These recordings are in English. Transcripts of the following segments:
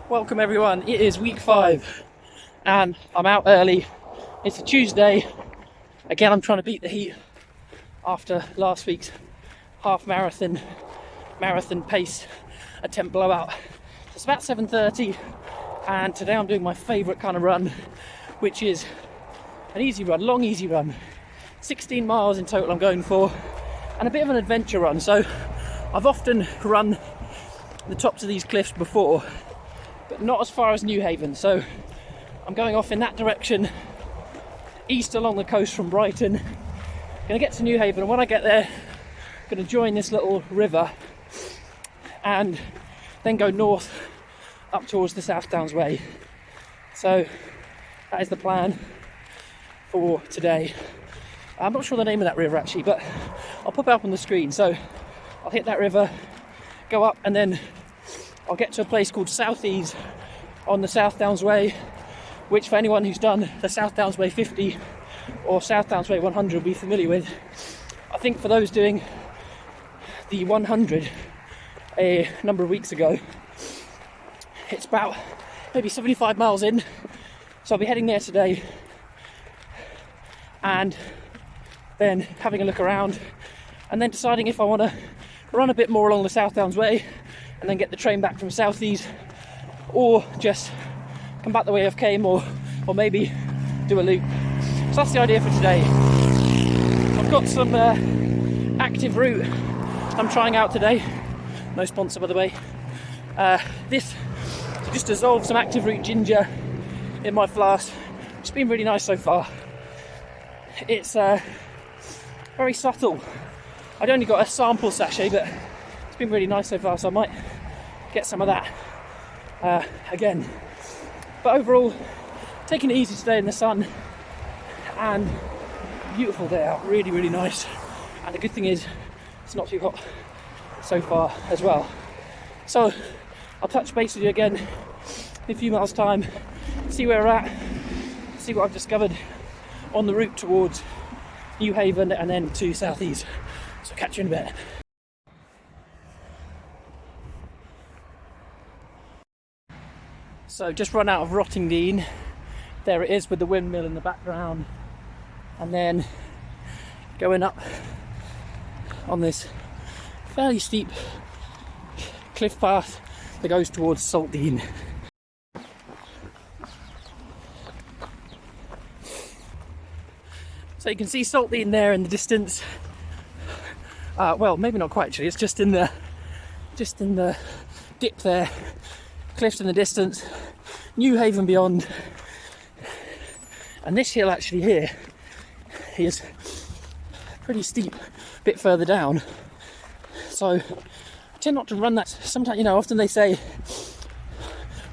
Welcome everyone, it is week 5 and I'm out early. It's a Tuesday. Again, I'm trying to beat the heat after last week's half marathon pace attempt blowout. It's about 7:30 and today I'm doing my favourite kind of run, which is an easy run, long easy run. 16 miles in total I'm going for, and a bit of an adventure run. So I've often run the tops of these cliffs before, but not as far as Newhaven. So I'm going off in that direction, east along the coast from Brighton. Gonna get to Newhaven, and when I get there, I'm gonna join this little river and then go north up towards the South Downs Way. So that is the plan for today. I'm not sure the name of that river actually, but I'll pop it up on the screen. So I'll hit that river, go up, and then I'll get to a place called Southease on the South Downs Way, which for anyone who's done the South Downs Way 50 or South Downs Way 100 will be familiar with. I think for those doing the 100 a number of weeks ago, it's about maybe 75 miles in. So I'll be heading there today and then having a look around and then deciding if I want to run a bit more along the South Downs Way and then get the train back from Southease, or just come back the way I came, or maybe do a loop. So that's the idea for today. I've got some active root I'm trying out today. No sponsor, by the way. This to just dissolve some active root ginger in my flask. It's been really nice so far. It's very subtle. I'd only got a sample sachet, but it's been really nice so far, so I might get some of that again. But overall, taking it easy today in the sun, and beautiful day out, really, really nice. And the good thing is, it's not too hot so far as well. So I'll touch base with you again in a few miles' time, see where we're at, see what I've discovered on the route towards Newhaven and then to Southease. So catch you in a bit. So just run out of Rottingdean. There it is with the windmill in the background, and then going up on this fairly steep cliff path that goes towards Saltdean. So you can see Saltdean there in the distance. Well, maybe not quite actually. It's just in the dip there. Cliffs in the distance, Newhaven beyond, and this hill actually here is pretty steep, a bit further down. So I tend not to run that. Sometimes, you know, often they say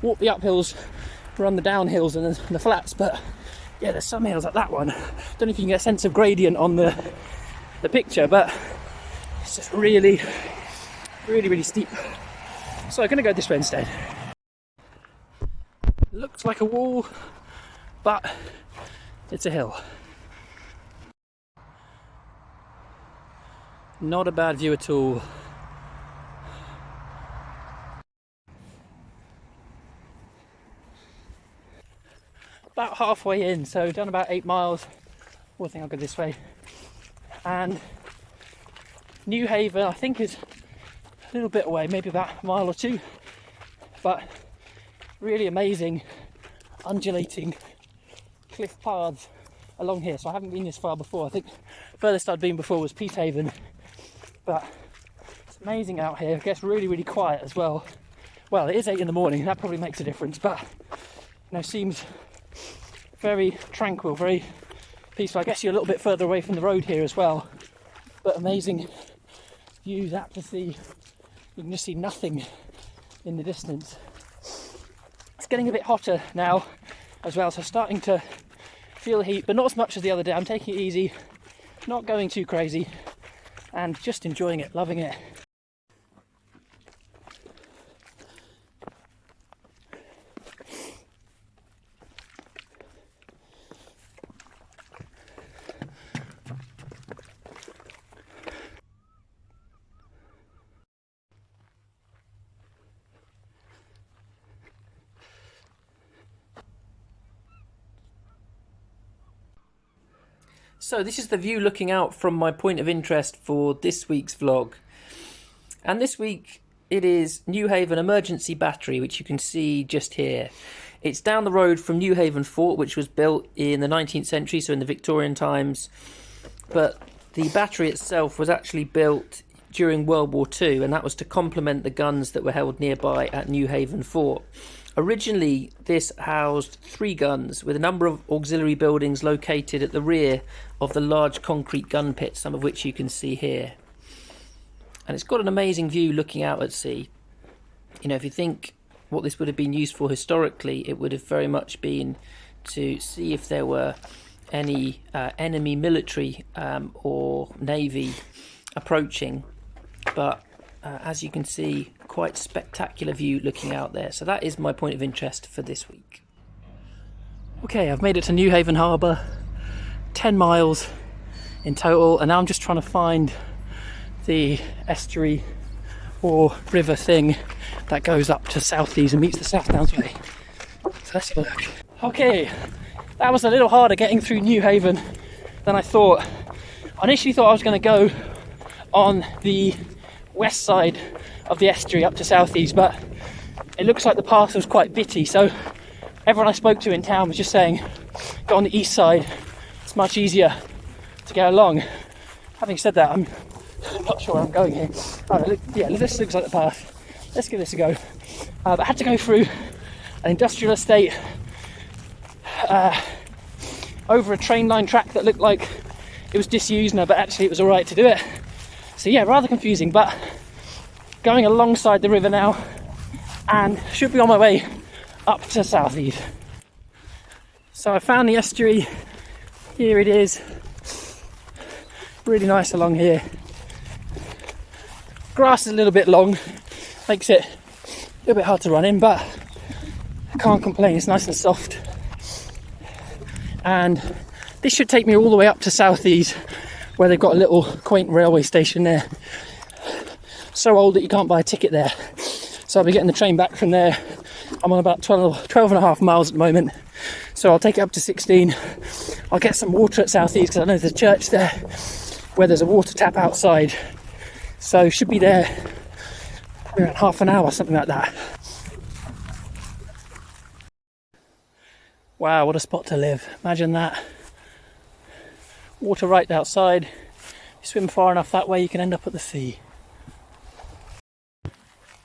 walk the uphills, run the downhills and the flats, but yeah, there's some hills like that one. Don't know if you can get a sense of gradient on the picture, but it's just really, really, really steep. So I'm going to go this way instead. Looks like a wall, but it's a hill. Not a bad view at all. About halfway in, so done about 8 miles. I think I'll go this way. And Newhaven, I think, is a little bit away, maybe about a mile or two, but really amazing undulating cliff paths along here. So I haven't been this far before. I think furthest I'd been before was Petehaven, but it's amazing out here. It gets really, really quiet as well. Well, it is 8 in the morning, that probably makes a difference, but you know, seems very tranquil, very peaceful. I guess you're a little bit further away from the road here as well, but amazing views out to sea. You can just see nothing in the distance. It's getting a bit hotter now as well, so starting to feel the heat, but not as much as the other day. I'm taking it easy, not going too crazy, and just enjoying it, loving it. So this is the view looking out from my point of interest for this week's vlog. And this week it is Newhaven Emergency Battery, which you can see just here. It's down the road from Newhaven Fort, which was built in the 19th century, so in the Victorian times. But the battery itself was actually built during World War II, and that was to complement the guns that were held nearby at Newhaven Fort. Originally, this housed 3 guns with a number of auxiliary buildings located at the rear of the large concrete gun pit, some of which you can see here. And it's got an amazing view looking out at sea. You know, if you think what this would have been used for historically, it would have very much been to see if there were any enemy military or navy approaching. But as you can see, quite spectacular view looking out there. So that is my point of interest for this week. Okay, I've made it to Newhaven Harbour, 10 miles in total, and now I'm just trying to find the estuary or river thing that goes up to Southeast and meets the South Downs Way. So let's have a look. Okay, that was a little harder getting through Newhaven than I thought. I initially thought I was going to go on the west side of the estuary up to Southeast, but it looks like the path was quite bitty, so everyone I spoke to in town was just saying go on the east side, it's much easier to get along. Having said that, I'm not sure where I'm going here. Yeah, this looks like the path. Let's give this a go. But I had to go through an industrial estate, over a train line track that looked like it was disused now, but actually it was alright to do it. So yeah, rather confusing, but going alongside the river now and should be on my way up to Southeast. So I found the estuary. Here it is. Really nice along here. Grass is a little bit long, makes it a little bit hard to run in, but I can't complain, it's nice and soft. And this should take me all the way up to Southeast, where they've got a little quaint railway station there. So old that you can't buy a ticket there. So I'll be getting the train back from there. I'm on about 12 and a half miles at the moment. So I'll take it up to 16. I'll get some water at Southeast because I know there's a church there where there's a water tap outside. So should be there around half an hour, something like that. Wow, what a spot to live. Imagine that. Water right outside. You swim far enough that way, you can end up at the sea.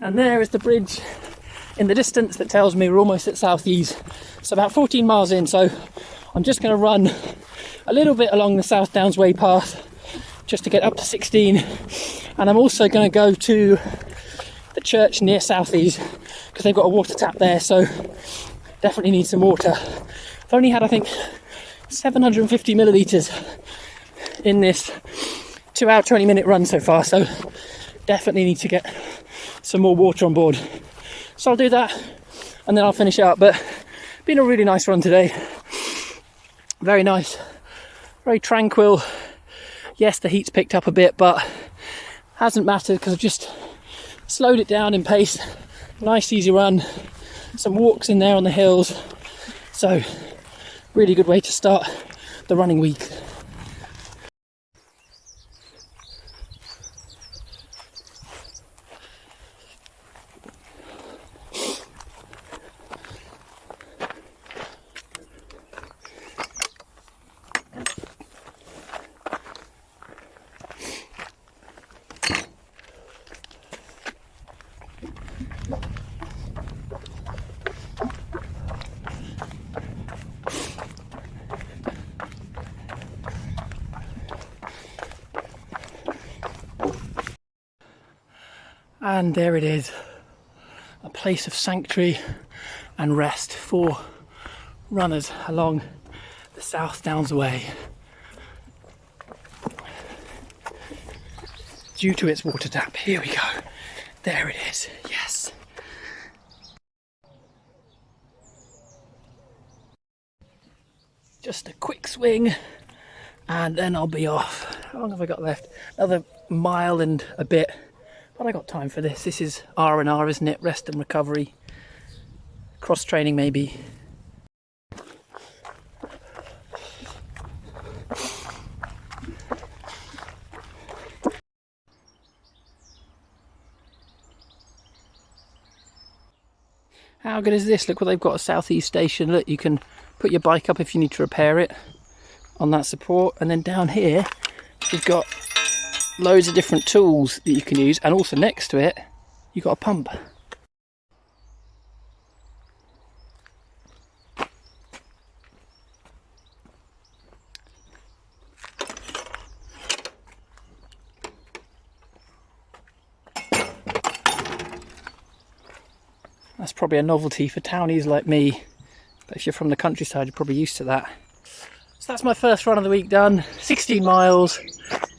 And there is the bridge in the distance that tells me we're almost at Southeast. So about 14 miles in, so I'm just going to run a little bit along the South Downs Way path just to get up to 16. And I'm also going to go to the church near Southeast because they've got a water tap there, so definitely need some water. I've only had, I think, 750 millilitres in this 2-hour 20-minute run so far, so definitely need to get some more water on board. So I'll do that and then I'll finish out. But been a really nice run today. Very nice, very tranquil. Yes, the heat's picked up a bit, but hasn't mattered because I've just slowed it down in pace. Nice easy run, some walks in there on the hills. So really good way to start the running week. And there it is, a place of sanctuary and rest for runners along the South Downs Way. Due to its water tap, here we go. There it is, yes. Just a quick swing and then I'll be off. How long have I got left? Another mile and a bit. But I got time for this. This is R&R, isn't it? Rest and recovery. Cross training maybe. How good is this? Look what they've got, a southeast station. Look, you can put your bike up if you need to repair it on that support. And then down here, you've got loads of different tools that you can use. And also next to it, you've got a pump. That's probably a novelty for townies like me, but if you're from the countryside, you're probably used to that. So that's my first run of the week done, 16 miles,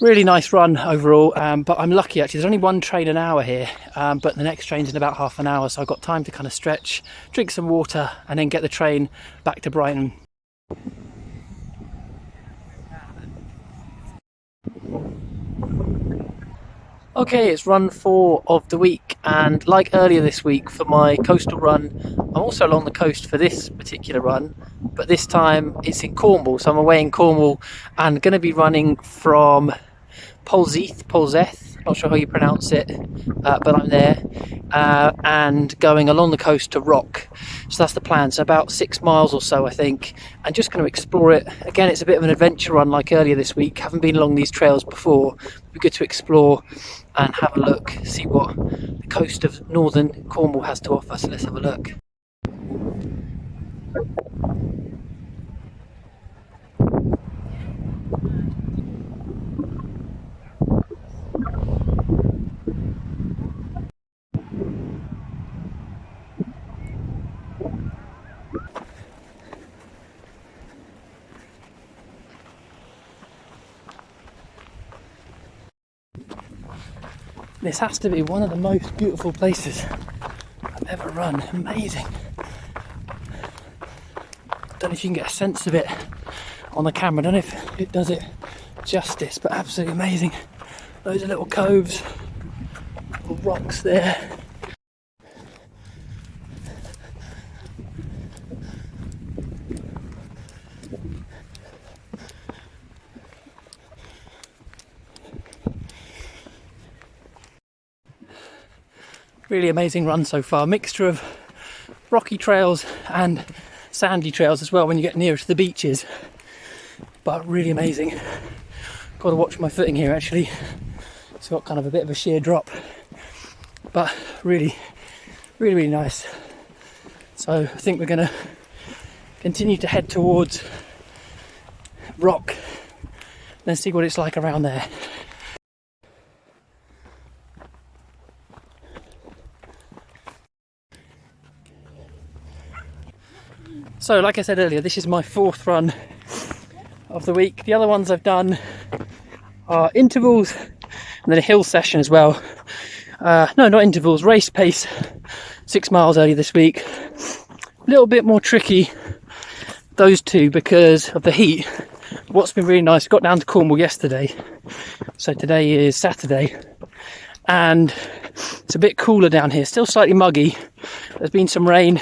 really nice run overall, but I'm lucky actually, there's only one train an hour here, but the next train's in about half an hour, so I've got time to kind of stretch, drink some water, and then get the train back to Brighton. Okay, it's run 4 of the week, and like earlier this week for my coastal run, I'm also along the coast for this particular run, but this time it's in Cornwall, so I'm away in Cornwall and going to be running from Polzeth, not sure how you pronounce it, but I'm there, and going along the coast to Rock. So that's the plan, so about 6 miles or so I think, and just going to explore it. Again, it's a bit of an adventure run like earlier this week, haven't been along these trails before. It'd be good to explore and have a look, see what the coast of northern Cornwall has to offer, so let's have a look. This has to be one of the most beautiful places I've ever run. Amazing. Don't know if you can get a sense of it on the camera. I don't know if it does it justice, but absolutely amazing. Loads of little coves, little rocks there. Really amazing run so far, mixture of rocky trails and sandy trails as well when you get nearer to the beaches, but really amazing. Got to watch my footing here actually, it's got kind of a bit of a sheer drop, but really nice. So I think we're going to continue to head towards Rock, then see what it's like around there. So like I said earlier, this is my 4th run of the week. The other ones I've done are intervals and then a hill session as well. No, not intervals, race pace, 6 miles earlier this week. A little bit more tricky, those two, because of the heat. What's been really nice, got down to Cornwall yesterday, so today is Saturday, and it's a bit cooler down here, still slightly muggy. There's been some rain,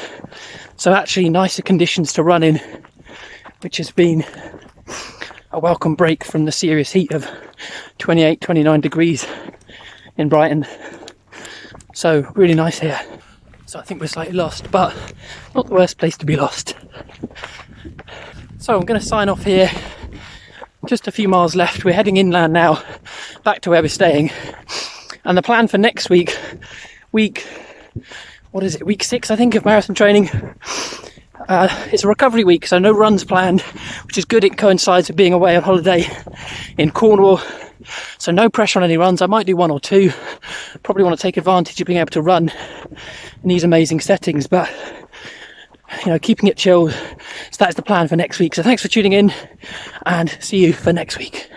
so actually nicer conditions to run in, which has been a welcome break from the serious heat of 28, 29 degrees in Brighton. So really nice here. So I think we're slightly lost, but not the worst place to be lost. So I'm going to sign off here. Just a few miles left. We're heading inland now, back to where we're staying. And the plan for next week, week 6 I think of marathon training. It's a recovery week, so no runs planned, which is good. It coincides with being away on holiday in Cornwall, so no pressure on any runs. I might do 1 or 2. Probably want to take advantage of being able to run in these amazing settings, but you know, keeping it chilled. So that's the plan for next week. So thanks for tuning in, and see you for next week.